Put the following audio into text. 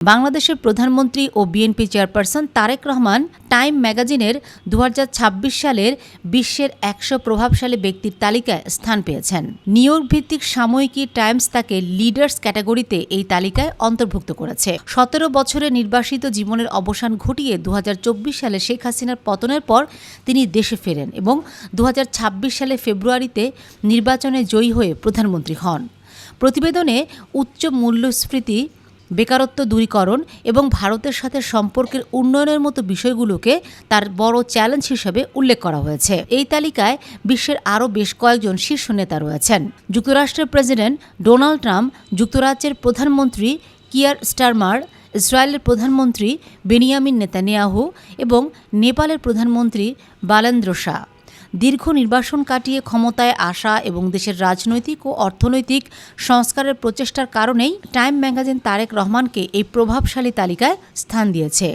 বাংলাদেশের প্রধানমন্ত্রী ও বিএনপি চেয়ারপারসন তারেক রহমান টাইম ম্যাগাজিনের ২০২৬ সালের বিশ্বের ১০০ প্রভাবশালী ব্যক্তির তালিকায় স্থান পেয়েছেন। নিউ ইয়র্ক ভিত্তিক সাময়িকী টাইমস তাকে লিডার্স ক্যাটাগরিতে এই তালিকায় অন্তর্ভুক্ত করেছে। ১৭ বছরের নির্বাসিত জীবনের অবসান ঘটিয়ে ২০২৪ সালে শেখ হাসিনার পতনের পর তিনি দেশে ফেরেন এবং ২০২৬ সালে ফেব্রুয়ারিতে নির্বাচনে জয়ী হয়ে প্রধানমন্ত্রী হন। প্রতিবেদনে উচ্চ মূল্যস্ফীতি, বেকারত্ব দূরীকরণ এবং ভারতের সাথে সম্পর্কের উন্নয়নের মতো বিষয়গুলোকে তার বড় চ্যালেঞ্জ হিসেবে উল্লেখ করা হয়েছে। এই তালিকায় বিশ্বের আরও বেশ কয়েকজন শীর্ষ নেতা রয়েছেন। যুক্তরাষ্ট্রের প্রেসিডেন্ট ডোনাল্ড ট্রাম্প, যুক্তরাজ্যের প্রধানমন্ত্রী কিয়ার স্টারমার, ইসরায়েলের প্রধানমন্ত্রী বেনিয়ামিন নেতানিয়াহু এবং নেপালের প্রধানমন্ত্রী বালেন্দ্র শাহ দীর্ঘ নির্বাসন কাটিয়ে ক্ষমতায় আসা এবং দেশের রাজনৈতিক ও অর্থনৈতিক সংস্কারের প্রচেষ্টার কারণেই টাইম ম্যাগাজিন তারেক রহমানকে এই প্রভাবশালী তালিকায় স্থান দিয়েছে।